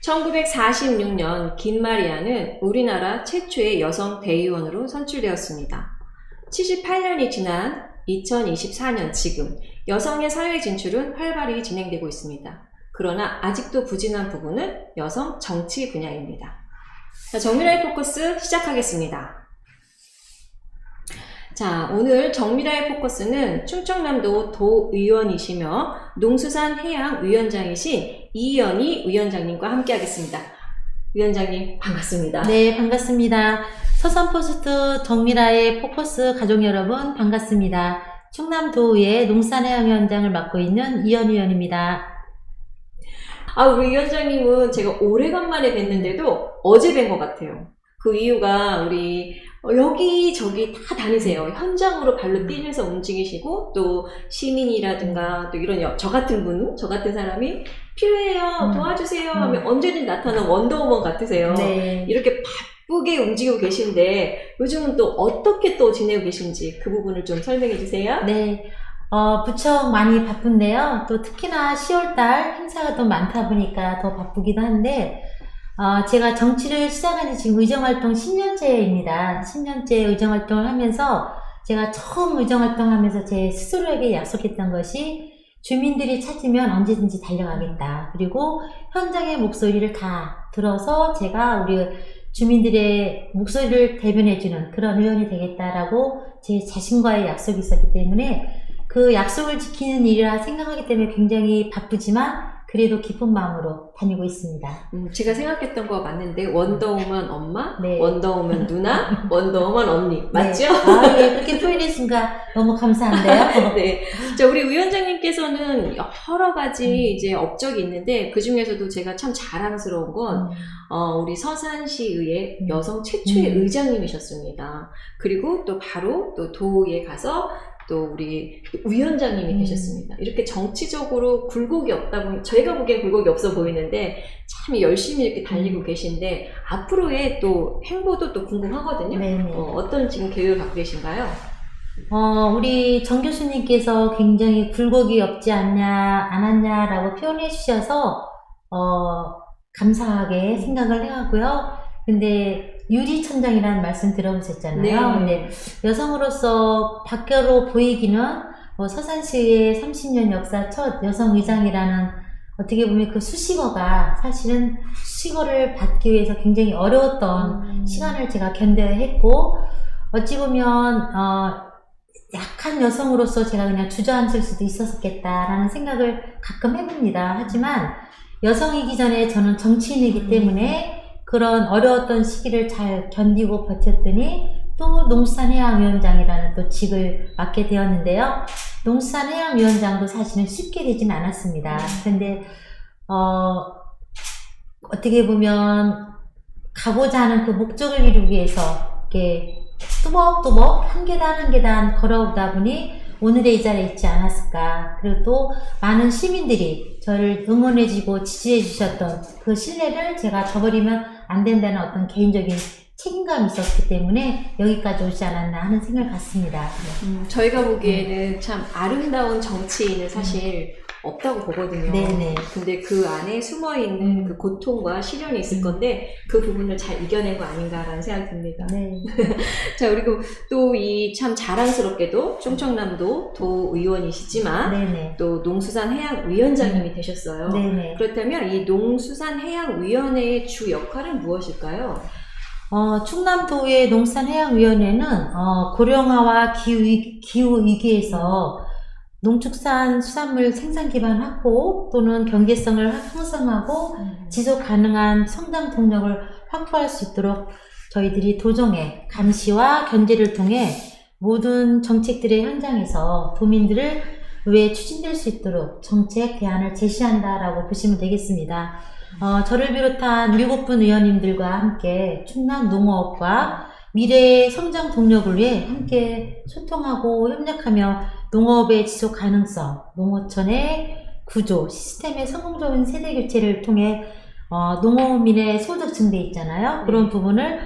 1946년 김마리아는 우리나라 최초의 여성 대의원으로 선출되었습니다. 78년이 지난 2024년 지금 여성의 사회 진출은 활발히 진행되고 있습니다. 그러나 아직도 부진한 부분은 여성 정치 분야입니다. 자, 정미라의 포커스 시작하겠습니다. 자, 오늘 정미라의 포커스는 충청남도 도의원이시며 농수산해양위원장이신 이연희 위원장님과 함께 하겠습니다. 위원장님 반갑습니다. 네, 반갑습니다. 서산포스트 정미라의 포커스 가족 여러분 반갑습니다. 충남도의회 농수산해양위원장을 맡고 있는 이연희 위원입니다. 우리 위원장님은 제가 오래간만에 뵀는데도 어제 뵌 것 같아요. 그 이유가 우리 여기저기 다 다니세요. 현장으로 발로 뛰면서 움직이시고 또 시민이라든가 또 이런 저 같은 사람이 필요해요. 도와주세요 하면 언제든 나타나는 원더우먼 같으세요. 네. 이렇게 바쁘게 움직이고 계신데 요즘은 또 어떻게 또 지내고 계신지 그 부분을 좀 설명해 주세요. 네. 부쩍 많이 바쁜데요. 또 특히나 10월달 행사가 더 많다 보니까 더 바쁘기도 한데 제가 정치를 시작한 지 지금 의정활동 10년째입니다. 10년째 의정활동을 하면서 제가 처음 의정활동하면서 제 스스로에게 약속했던 것이 주민들이 찾으면 언제든지 달려가겠다. 그리고 현장의 목소리를 다 들어서 제가 우리 주민들의 목소리를 대변해주는 그런 의원이 되겠다라고 제 자신과의 약속이 있었기 때문에 그 약속을 지키는 일이라 생각하기 때문에 굉장히 바쁘지만 그래도 기쁜 마음으로 다니고 있습니다. 제가 생각했던 거 맞는데 원더우먼 엄마, 네. 원더우먼 누나, 원더우먼 언니 맞죠? 네. 예, 그렇게 표현해주니까 너무 감사한데요. 네. 자, 우리 위원장님께서는 여러 가지 이제 업적이 있는데 그 중에서도 제가 참 자랑스러운 건 우리 서산시의회 여성 최초의 의장님이셨습니다. 그리고 또 바로 또 도에 가서 또 우리 위원장님이 되셨습니다. 이렇게 정치적으로 굴곡이 없다고 저희가 보기엔 굴곡이 없어 보이는데 참 열심히 이렇게 달리고 계신데 앞으로의 또 행보도 또 궁금하거든요. 어떤 지금 계획을 갖고 계신가요? 우리 정 교수님께서 굉장히 굴곡이 없지 않았냐라고 표현해 주셔서 감사하게 생각을 해하고요. 근데 유리천장이라는 말씀 들어보셨잖아요. 네. 근데 여성으로서 밖으로 보이기는 서산시의 30년 역사 첫 여성의장이라는 어떻게 보면 그 수식어가 사실은 수식어를 받기 위해서 굉장히 어려웠던 시간을 제가 견뎌야 했고 어찌 보면 약한 여성으로서 제가 그냥 주저앉을 수도 있었겠다라는 생각을 가끔 해봅니다. 하지만 여성이기 전에 저는 정치인이기 때문에 그런 어려웠던 시기를 잘 견디고 버텼더니 또 농수산해양위원장이라는 또 직을 맡게 되었는데요. 농수산해양위원장도 사실은 쉽게 되진 않았습니다. 그런데 어떻게 보면 가고자 하는 그 목적을 이루기 위해서 이렇게 뚜벅뚜벅 한 계단 걸어오다 보니 오늘의 이 자리에 있지 않았을까. 그리고 또 많은 시민들이 저를 응원해주고 지지해주셨던 그 신뢰를 제가 저버리면 안 된다는 어떤 개인적인 책임감이 있었기 때문에 여기까지 오지 않았나 하는 생각을 갖습니다. 저희가 보기에는 참 아름다운 정치인은 사실 없다고 보거든요. 네네. 근데 그 안에 숨어있는 그 고통과 시련이 있을 건데 그 부분을 잘 이겨낸 거 아닌가라는 생각이 듭니다. 네. 자, 그리고 또 이 참 자랑스럽게도 충청남도 도의원이시지만 네네. 또 농수산해양위원장님이 되셨어요. 네네. 그렇다면 이 농수산해양위원회의 주 역할은 무엇일까요? 충남도의 농수산해양위원회는 고령화와 기후위기에서 농축산 수산물 생산 기반 확보 또는 경제성을 형성하고 지속 가능한 성장 동력을 확보할 수 있도록 저희들이 도정의 감시와 견제를 통해 모든 정책들의 현장에서 도민들을 위해 추진될 수 있도록 정책 대안을 제시한다라고 보시면 되겠습니다. 저를 비롯한 7분 의원님들과 함께 충남 농어업과 미래의 성장 동력을 위해 함께 소통하고 협력하며 농업의 지속 가능성, 농어촌의 구조, 시스템의 성공적인 세대 교체를 통해 농어민의 소득 증대 있잖아요. 그런 부분을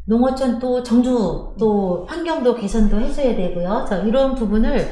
농어촌 또 정주 또 환경도 개선도 해줘야 되고요. 이런 부분을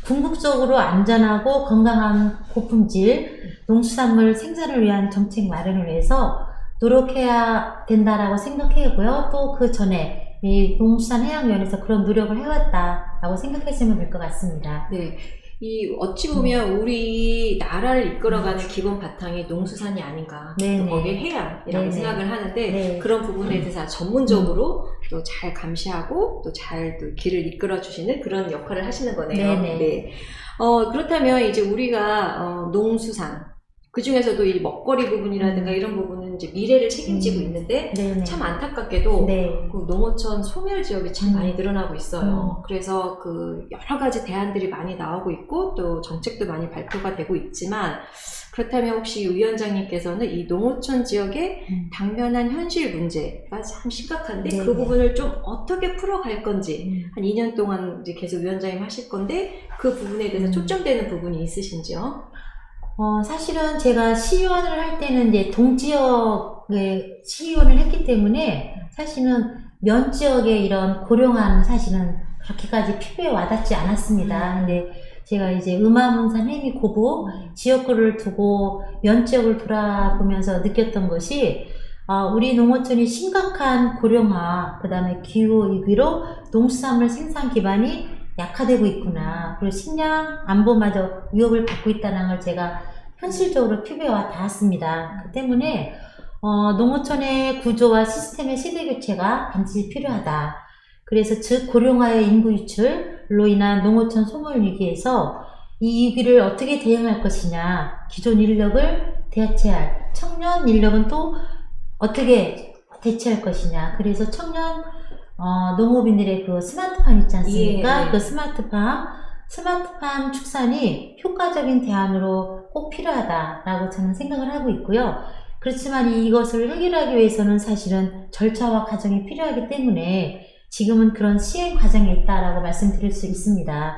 궁극적으로 안전하고 건강한 고품질 농수산물 생산을 위한 정책 마련을 위해서 노력해야 된다라고 생각하고요. 또 그 전에 이 농수산해양위원회에서 그런 노력을 해왔다라고 생각하시면 될 것 같습니다. 네. 이 어찌 보면 우리 나라를 이끌어가는 기본 바탕이 농수산이 아닌가. 네네. 또 거기에 해양이라고 네네. 생각을 하는데 네. 그런 부분에 대해서 전문적으로 또 잘 감시하고 또 잘 또 길을 이끌어 주시는 그런 역할을 하시는 거네요. 네네. 네. 그렇다면 이제 우리가 농수산 그 중에서도 이 먹거리 부분이라든가 이런 부분은 이제 미래를 책임지고 있는데 네네. 참 안타깝게도 네. 그 농어촌 소멸 지역이 참 많이 늘어나고 있어요. 그래서 그 여러 가지 대안들이 많이 나오고 있고 또 정책도 많이 발표가 되고 있지만 그렇다면 혹시 위원장님께서는 이 농어촌 지역의 당면한 현실 문제가 참 심각한데 네네. 그 부분을 좀 어떻게 풀어갈 건지 한 2년 동안 이제 계속 위원장님 하실 건데 그 부분에 대해서 초점되는 부분이 있으신지요? 사실은 제가 시의원을 할 때는 이제 동지역에 시의원을 했기 때문에 사실은 면 지역의 이런 고령한 사실은 그렇게까지 피부에 와닿지 않았습니다. 근데 제가 이제 음암운산 해미 고부 지역구를 두고 면 지역을 돌아보면서 느꼈던 것이 우리 농어촌이 심각한 고령화, 그 다음에 기후 위기로 농수산물 생산 기반이 약화되고 있구나. 그리고 식량 안보마저 위협을 받고 있다는 걸 제가 현실적으로 피부에 와 닿았습니다. 그 때문에 농어촌의 구조와 시스템의 세대 교체가 반드시 필요하다. 그래서 즉 고령화의 인구 유출로 인한 농어촌 소멸 위기에서 이 위기를 어떻게 대응할 것이냐, 기존 인력을 대체할 청년 인력은 또 어떻게 대체할 것이냐. 그래서 청년 농업인들의 그 스마트팜 있지 않습니까? 예. 그 스마트팜 축산이 효과적인 대안으로 꼭 필요하다라고 저는 생각을 하고 있고요. 그렇지만 이것을 해결하기 위해서는 사실은 절차와 과정이 필요하기 때문에 지금은 그런 시행 과정에 있다라고 말씀드릴 수 있습니다.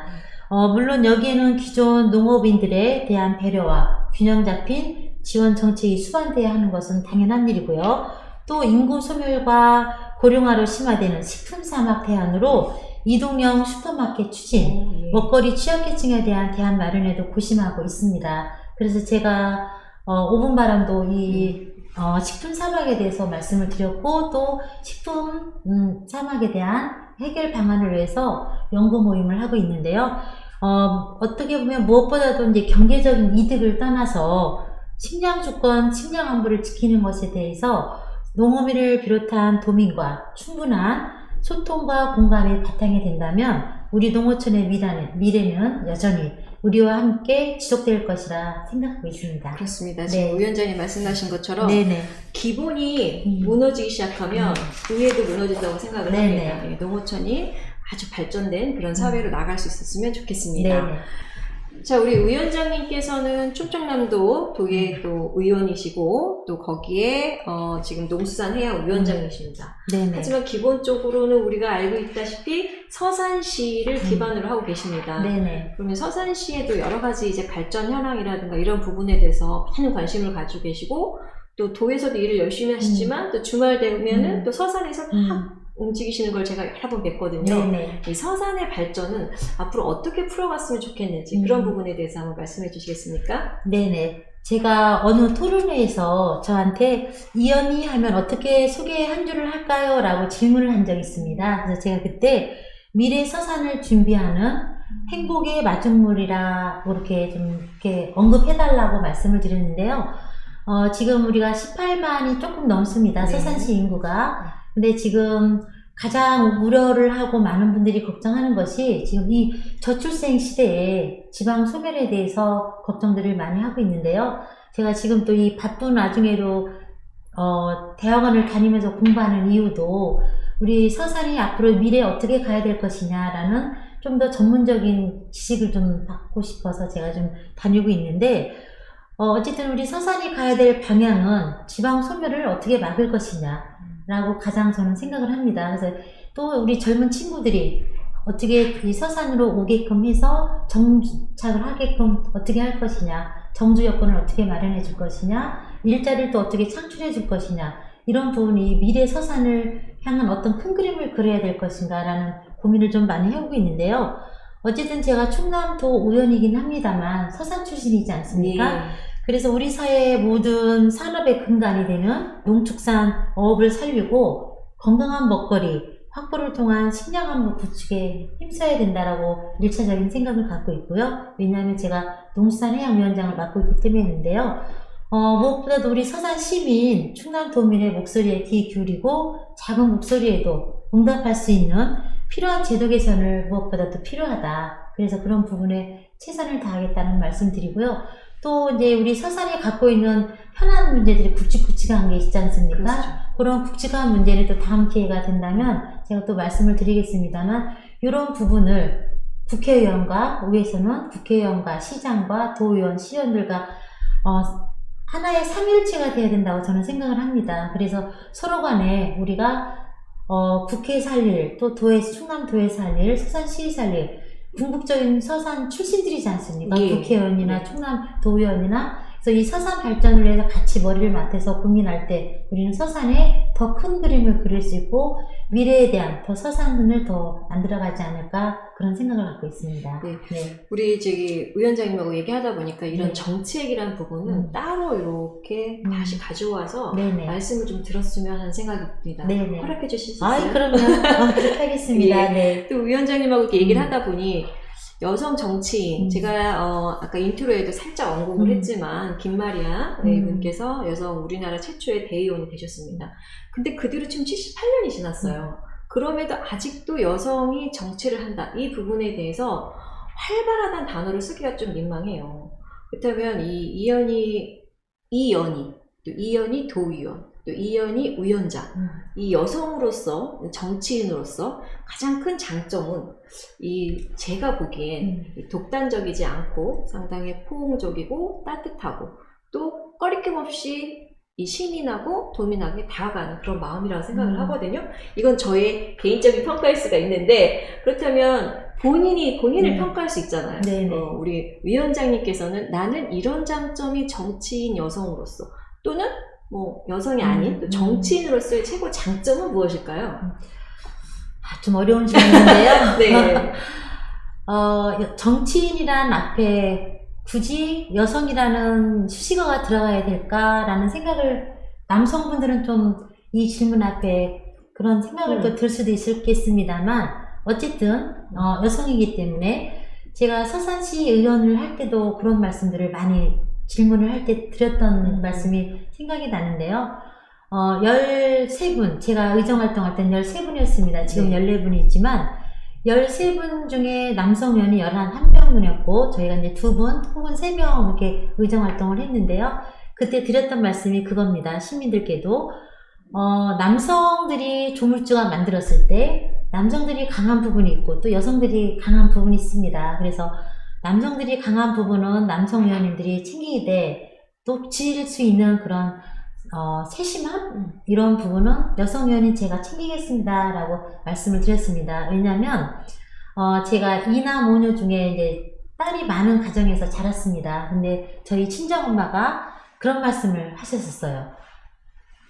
물론 여기에는 기존 농업인들에 대한 배려와 균형 잡힌 지원 정책이 수반돼야 하는 것은 당연한 일이고요. 또 인구 소멸과 고령화로 심화되는 식품 산업 대안으로 이동형 슈퍼마켓 추진, 먹거리 취약계층에 대한 대안 마련에도 고심하고 있습니다. 그래서 제가 5분 바람도 이 식품 사막에 대해서 말씀을 드렸고 또 식품 사막에 대한 해결 방안을 위해서 연구 모임을 하고 있는데요. 어떻게 보면 무엇보다도 이제 경제적인 이득을 떠나서 식량 주권, 식량 안보를 지키는 것에 대해서 농업인을 비롯한 도민과 충분한 소통과 공감이 바탕이 된다면 우리 농어촌의 미래는 여전히 우리와 함께 지속될 것이라 생각하고 있습니다. 그렇습니다. 네. 지금 위원장님 말씀하신 것처럼 네네. 기본이 무너지기 시작하면 위에도 무너진다고 생각을 네네. 합니다. 네, 농어촌이 아주 발전된 그런 사회로 나갈 수 있었으면 좋겠습니다. 네네. 자, 우리 위원장님께서는 충청남도 도의 또 의원이시고 또 거기에 지금 농수산해양위원장이십니다. 네네. 하지만 기본적으로는 우리가 알고 있다시피 서산시를 기반으로 하고 계십니다. 네네. 그러면 서산시에도 여러 가지 이제 발전 현황이라든가 이런 부분에 대해서 많은 관심을 가지고 계시고 또 도에서도 일을 열심히 하시지만 또 주말 되면은 또 서산에서 막 움직이시는 걸 제가 여러 번 뵀거든요. 네네. 이 서산의 발전은 앞으로 어떻게 풀어갔으면 좋겠는지 그런 부분에 대해서 한번 말씀해 주시겠습니까? 네네. 제가 어느 토론회에서 저한테 이연희 하면 어떻게 소개 한 줄을 할까요? 라고 질문을 한 적이 있습니다. 그래서 제가 그때 미래 서산을 준비하는 행복의 마중물이라고 이렇게 좀 이렇게 언급해달라고 말씀을 드렸는데요. 지금 우리가 18만이 조금 넘습니다. 네. 서산시 인구가. 근데 지금 가장 우려를 하고 많은 분들이 걱정하는 것이 지금 이 저출생 시대에 지방 소멸에 대해서 걱정들을 많이 하고 있는데요. 제가 지금 또 이 바쁜 와중에도 대학원을 다니면서 공부하는 이유도 우리 서산이 앞으로 미래에 어떻게 가야 될 것이냐라는 좀 더 전문적인 지식을 좀 받고 싶어서 제가 좀 다니고 있는데 어쨌든 우리 서산이 가야 될 방향은 지방 소멸을 어떻게 막을 것이냐 라고 가장 저는 생각을 합니다. 그래서 또 우리 젊은 친구들이 어떻게 그 서산으로 오게끔 해서 정착을 하게끔 어떻게 할 것이냐, 정주 여건을 어떻게 마련해 줄 것이냐, 일자리를 또 어떻게 창출해 줄 것이냐, 이런 부분이 미래 서산을 향한 어떤 큰 그림을 그려야 될 것인가 라는 고민을 좀 많이 해오고 있는데요. 어쨌든 제가 충남도 의원이긴 합니다만 서산 출신이지 않습니까? 네. 그래서 우리 사회의 모든 산업의 근간이 되는 농축산 어업을 살리고 건강한 먹거리 확보를 통한 식량 안보 구축에 힘써야 된다라고 1차적인 생각을 갖고 있고요. 왜냐하면 제가 농수산해양위원장을 맡고 있기 때문인데요. 무엇보다도 우리 서산 시민, 충남도민의 목소리에 귀 기울이고 작은 목소리에도 응답할 수 있는 필요한 제도 개선을 무엇보다도 필요하다. 그래서 그런 부분에 최선을 다하겠다는 말씀 드리고요. 또 이제 우리 서산이 갖고 있는 현안 문제들이 굵직굵직한 게 있지 않습니까? 그렇죠. 그런 굵직한 문제는 또 다음 기회가 된다면 제가 또 말씀을 드리겠습니다만 이런 부분을 국회의원과 위에서는 국회의원과 시장과 도의원, 시의원들과 하나의 삼일체가 돼야 된다고 저는 생각을 합니다. 그래서 서로 간에 우리가 국회에서 할 일, 또 충남도에서 할 일, 서산시에서 할 일, 궁극적인 서산 출신들이지 않습니까? 예. 국회의원이나 예. 충남도의원이나 그래서 이 서산 발전을 위해서 같이 머리를 맞대서 고민할 때 우리는 서산에 더 큰 그림을 그릴 수 있고 미래에 대한 더 서산을 더 만들어가지 않을까 그런 생각을 갖고 있습니다. 네. 네. 우리 위원장님하고 얘기하다 보니까 이런 네. 정책이라는 부분은 따로 이렇게 다시 가져와서 네네. 말씀을 좀 들었으면 하는 생각이 듭니다. 네네. 허락해 주실 수 있어요? 아이, 그럼요. 그렇게 하겠습니다. 예. 네. 또 위원장님하고 이렇게 얘기를 하다 보니 여성 정치인, 제가 아까 인트로에도 살짝 언급을 했지만 김마리아 분께서 우리나라 최초의 대의원이 되셨습니다. 근데 그 뒤로 지금 78년이 지났어요. 그럼에도 아직도 여성이 정치를 한다. 이 부분에 대해서 활발하다는 단어를 쓰기가 좀 민망해요. 그렇다면 이연희 도의원, 또 이연희 위원장, 이 여성으로서, 정치인으로서 가장 큰 장점은 제가 보기엔 독단적이지 않고 상당히 포용적이고 따뜻하고 또 꺼리낌 없이 이 시민하고 도민하게 다가가는 그런 마음이라고 생각을 하거든요. 이건 저의 개인적인 평가일 수가 있는데, 그렇다면 본인을 평가할 수 있잖아요. 우리 위원장님께서는 나는 이런 장점이 정치인 여성으로서 또는 뭐 여성이 아닌 또 정치인으로서의 최고 장점은 무엇일까요? 좀 어려운 질문인데요. 네. 정치인이란 앞에 굳이 여성이라는 수식어가 들어가야 될까라는 생각을 남성분들은 좀 이 질문 앞에 그런 생각을 또 들 수도 있겠습니다만 어쨌든 여성이기 때문에 제가 서산시 의원을 할 때도 그런 말씀들을 많이 질문을 할 때 드렸던 말씀이 생각이 나는데요. 13분, 제가 의정활동할 때는 13분이었습니다. 지금 14분이 있지만 13분 중에 남성 의원이 11명이었고 저희가 이제 2분 혹은 3명 이렇게 의정활동을 했는데요. 그때 드렸던 말씀이 그겁니다. 시민들께도 남성들이 조물주가 만들었을 때 남성들이 강한 부분이 있고 또 여성들이 강한 부분이 있습니다. 그래서 남성들이 강한 부분은 남성 의원님들이 챙기되 또 질 수 있는 그런 세심함 이런 부분은 여성 의원인 제가 챙기겠습니다 라고 말씀을 드렸습니다. 왜냐하면 제가 이남 오녀 중에 이제 딸이 많은 가정에서 자랐습니다. 근데 저희 친정엄마가 그런 말씀을 하셨었어요.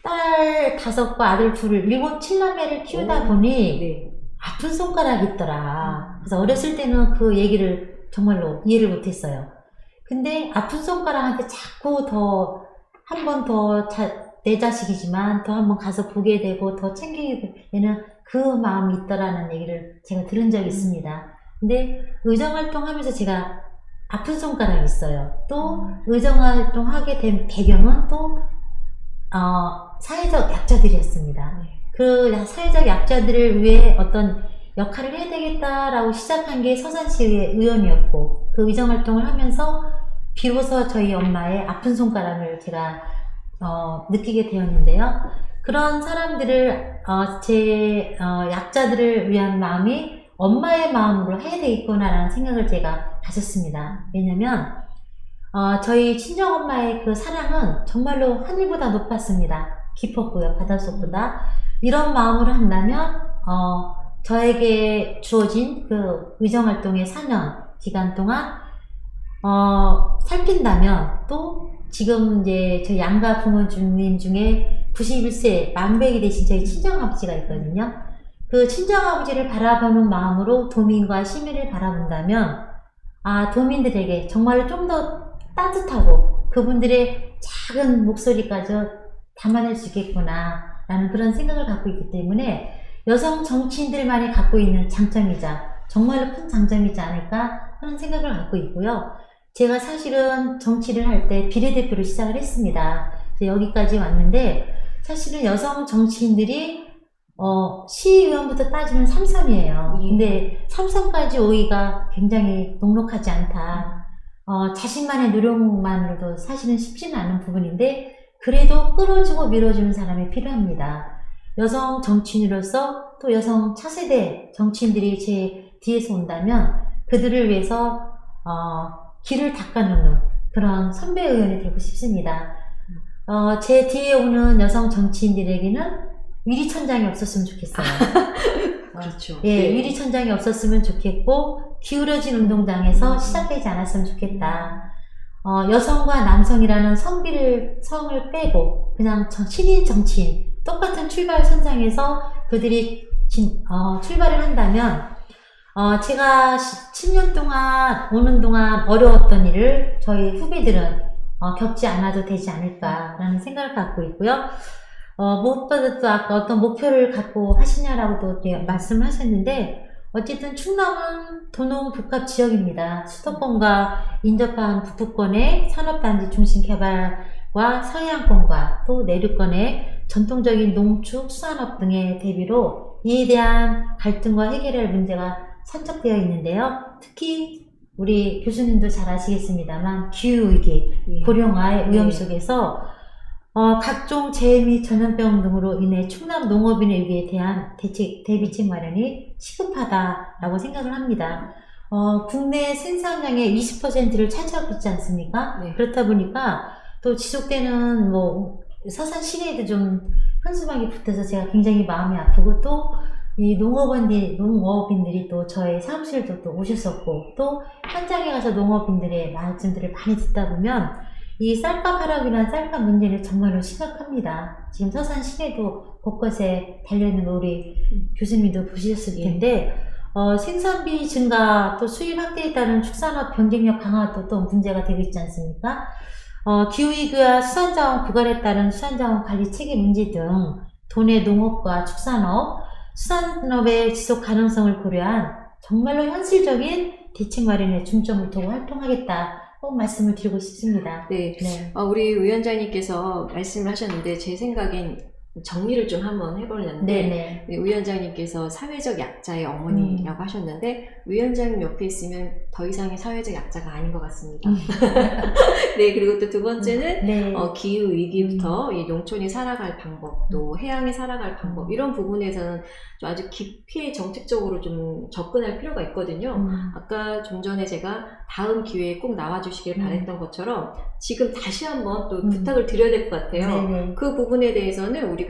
딸 5과 아들 2을 7, 7남매를 키우다 보니 아픈 손가락이 있더라. 그래서 어렸을 때는 그 얘기를 정말로 이해를 못했어요. 근데 아픈 손가락한테 자꾸 한 번 더 내 자식이지만 더 한 번 가서 보게 되고 더 챙기게 되는 그 마음이 있더라는 얘기를 제가 들은 적이 있습니다. 근데 의정활동 하면서 제가 아픈 손가락이 있어요. 또 의정활동 하게 된 배경은 또 사회적 약자들이었습니다. 그 사회적 약자들을 위해 어떤 역할을 해야 되겠다라고 시작한 게 서산시의 의원이었고 그 의정활동을 하면서 비로소 저희 엄마의 아픈 손가락을 제가 느끼게 되었는데요. 그런 사람들을 약자들을 위한 마음이 엄마의 마음으로 해야 되겠구나라는 생각을 제가 가졌습니다. 왜냐면 저희 친정엄마의 그 사랑은 정말로 하늘보다 높았습니다. 깊었고요. 바닷속보다. 이런 마음으로 한다면 저에게 주어진 그 의정활동의 4년 기간 동안 살핀다면 또 지금 이제 저희 양가 부모님 중에 91세 만백이 되신 저희 친정아버지가 있거든요. 그 친정아버지를 바라보는 마음으로 도민과 시민을 바라본다면 도민들에게 정말로 좀 더 따뜻하고 그분들의 작은 목소리까지 담아낼 수 있겠구나 라는 그런 생각을 갖고 있기 때문에 여성 정치인들만이 갖고 있는 장점이자 정말로 큰 장점이지 않을까 하는 생각을 갖고 있고요. 제가 사실은 정치를 할 때 비례대표로 시작을 했습니다. 여기까지 왔는데 사실은 여성 정치인들이 시의원부터 따지면 삼선이에요. 근데 삼선까지 오기가 굉장히 녹록하지 않다. 자신만의 노력만으로도 사실은 쉽지는 않은 부분인데 그래도 끌어주고 밀어주는 사람이 필요합니다. 여성 정치인으로서 또 여성 차세대 정치인들이 제 뒤에서 온다면 그들을 위해서 길을 닦아놓는 그런 선배 의원이 되고 싶습니다. 제 뒤에 오는 여성 정치인들에게는 위리천장이 없었으면 좋겠어요. 그렇죠. 예, 위리천장이 없었으면 좋겠고 기울어진 운동장에서 시작되지 않았으면 좋겠다. 여성과 남성이라는 성을 빼고 그냥 신인 정치인 똑같은 출발 선상에서 그들이 출발을 한다면 제가 10년 동안 오는 동안 어려웠던 일을 저희 후배들은 겪지 않아도 되지 않을까라는 생각을 갖고 있고요. 무엇보다도 아까 어떤 목표를 갖고 하시냐라고도 말씀하셨는데 어쨌든 충남은 도농복합 지역입니다. 수도권과 인접한 북부권의 산업단지 중심 개발과 서해안권과 또 내륙권의 전통적인 농축, 수산업 등의 대비로 이에 대한 갈등과 해결할 문제가 산적되어 있는데요. 특히 우리 교수님도 잘 아시겠습니다만 기후위기, 고령화의 위험 속에서 각종 재해 및 전염병 등으로 인해 충남 농업인의 위기에 대한 대비책 마련이 시급하다라고 생각을 합니다. 국내 생산량의 20%를 차지하고 있지 않습니까? 네. 그렇다 보니까 또 지속되는 서산 시내에도 좀 현수막이 붙어서 제가 굉장히 마음이 아프고 또 이 농업인들이 또 저의 사무실도 또 오셨었고 또 현장에 가서 농업인들의 말씀들을 많이 듣다 보면 이 쌀값 하락이나 쌀값 문제는 정말로 심각합니다. 지금 서산 시내도 곳곳에 달려있는 거 우리 교수님도 보셨을 텐데 생산비 증가 또 수입 확대에 따른 축산업 경쟁력 강화도 또 문제가 되고 있지 않습니까? 기후위기와 수산자원 부과에 따른 수산자원 관리 체계 문제 등 도내 농업과 축산업, 수산업의 지속 가능성을 고려한 정말로 현실적인 대책 마련에 중점을 두고 활동하겠다. 꼭 말씀을 드리고 싶습니다. 네. 우리 위원장님께서 말씀을 하셨는데 제 생각엔 정리를 좀 한번 해보려는데 위원장님께서 사회적 약자의 어머니라고 하셨는데 위원장님 옆에 있으면 더 이상의 사회적 약자가 아닌 것 같습니다. 네, 그리고 또 두 번째는 기후 위기부터 이 농촌이 살아갈 방법, 또 해양이 살아갈 방법 이런 부분에서는 좀 아주 깊이 정책적으로 좀 접근할 필요가 있거든요. 아까 좀 전에 제가 다음 기회에 꼭 나와주시길 바랬던 것처럼 지금 다시 한번 또 부탁을 드려야 될 것 같아요. 그 부분에 대해서는 우리가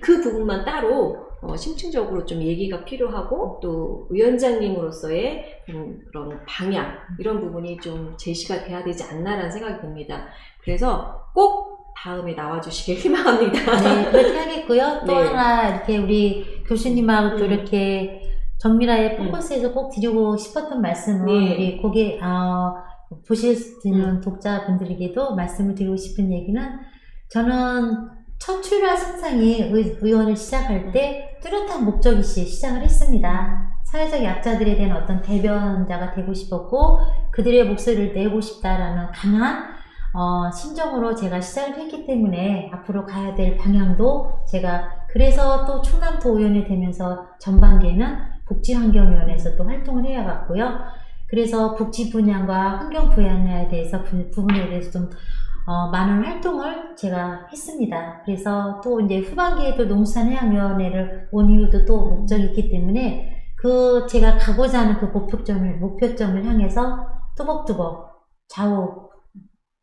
그 부분만 따로 심층적으로 좀 얘기가 필요하고 또 위원장님으로서의 그런 방향 이런 부분이 좀 제시가 돼야 되지 않나라는 생각이 듭니다. 그래서 꼭 다음에 나와주시길 희망합니다. 네, 그렇게 하겠고요. 또 하나 이렇게 우리 교수님하고 또 이렇게 정미라의 포커스에서 꼭 드리고 싶었던 말씀은 우리 보시는 독자분들에게도 말씀을 드리고 싶은 얘기는 저는 첫 출발 선상이 의원을 시작할 때 뚜렷한 목적이시 시작을 했습니다. 사회적 약자들에 대한 어떤 대변자가 되고 싶었고 그들의 목소리를 내고 싶다라는 강한 심정으로 제가 시작을 했기 때문에 앞으로 가야 될 방향도 제가 그래서 또 충남도 의원이 되면서 전반기에는 복지환경위원회에서 또 활동을 해야겠고요. 그래서 복지 분야와 환경 분야에 대해서 부분에 대해서 좀 많은 활동을 제가 했습니다. 그래서 또 이제 후반기에도 농수산해양위원회를 온 이유도 또 목적이 있기 때문에 제가 가고자 하는 그 목표점을 향해서 뚜벅뚜벅 좌우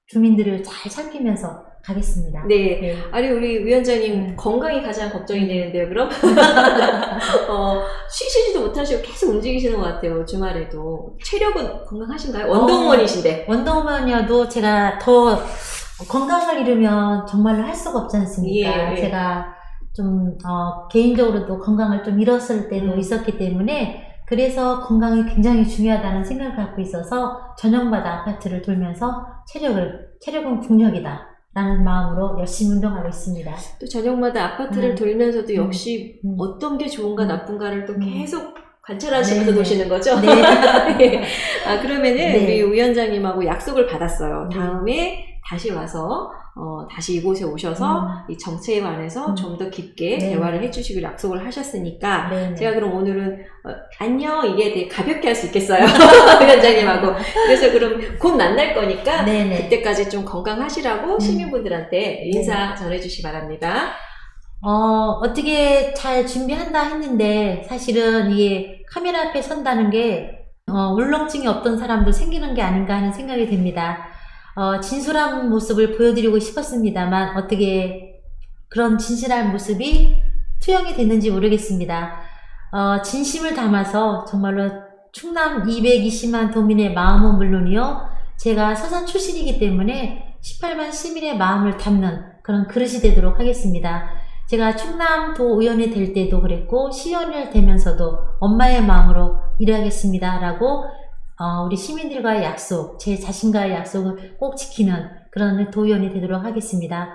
주민들을 잘 살피면서 가겠습니다. 네. 아니, 우리 위원장님 건강이 가장 걱정이 되는데요, 그럼? 쉬시지도 못하시고 계속 움직이시는 것 같아요, 주말에도. 체력은 건강하신가요? 원동원이신데. 원동원이어도 제가 더 건강을 잃으면 정말로 할 수가 없지 않습니까? 예. 제가 좀 개인적으로도 건강을 좀 잃었을 때도 있었기 때문에 그래서 건강이 굉장히 중요하다는 생각을 갖고 있어서 저녁마다 아파트를 돌면서 체력은 국력이다 라는 마음으로 열심히 운동하고 있습니다. 또 저녁마다 아파트를 돌면서도 역시 어떤 게 좋은가 나쁜가를 또 계속 관찰하시면서 네. 도시는 거죠? 네. 네. 그러면은 네. 우리 위원장님하고 약속을 받았어요. 네. 다음에 다시 와서 다시 이곳에 오셔서 이 정체에 관해서 좀 더 깊게 네. 대화를 해주시기로 약속을 하셨으니까 네. 제가 그럼 오늘은 안녕 이게 되게 가볍게 할 수 있겠어요. 위원장님하고. 그래서 그럼 곧 만날 거니까 네네. 그때까지 좀 건강하시라고 시민분들한테 인사 전해주시기 바랍니다. 어떻게 잘 준비한다 했는데 사실은 이게 카메라 앞에 선다는 게 울렁증이 없던 사람도 생기는 게 아닌가 하는 생각이 듭니다. 진솔한 모습을 보여드리고 싶었습니다만 어떻게 그런 진실한 모습이 투영이 됐는지 모르겠습니다. 진심을 담아서 정말로 충남 220만 도민의 마음은 물론이요. 제가 서산 출신이기 때문에 18만 시민의 마음을 담는 그런 그릇이 되도록 하겠습니다. 제가 충남도 의원이 될 때도 그랬고 시의원이 되면서도 엄마의 마음으로 일하겠습니다 라고 우리 시민들과의 약속, 제 자신과의 약속을 꼭 지키는 그런 도의원이 되도록 하겠습니다.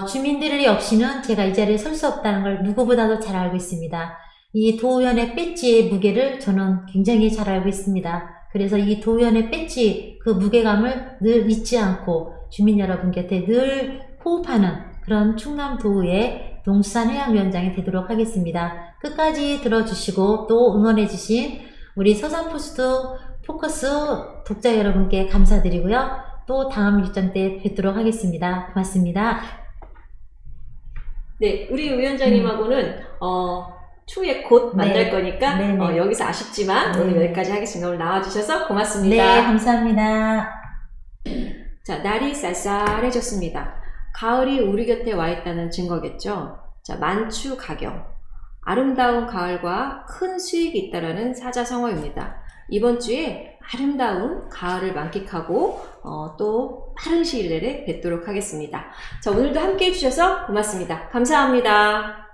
주민들이 없이는 제가 이 자리에 설 수 없다는 걸 누구보다도 잘 알고 있습니다. 이 도의원의 배지의 무게를 저는 굉장히 잘 알고 있습니다. 그래서 이 도의원의 배지 그 무게감을 늘 잊지 않고 주민 여러분 곁에 늘 호흡하는 그런 충남도의회 농수산해양위원장이 되도록 하겠습니다. 끝까지 들어주시고 또 응원해주신 우리 서산포스트 포커스 독자 여러분께 감사드리고요. 또 다음 일정 때 뵙도록 하겠습니다. 고맙습니다. 네, 우리 위원장님하고는 추후에 곧 만날 거니까 네네. 여기서 아쉽지만 오늘 여기까지 하겠습니다. 오늘 나와주셔서 고맙습니다. 네, 감사합니다. 자, 날이 쌀쌀해졌습니다. 가을이 우리 곁에 와 있다는 증거겠죠. 자, 만추 가경. 아름다운 가을과 큰 수익이 있다라는 사자성어입니다. 이번 주에 아름다운 가을을 만끽하고 또 빠른 시일 내에 뵙도록 하겠습니다. 자, 오늘도 함께 해주셔서 고맙습니다. 감사합니다.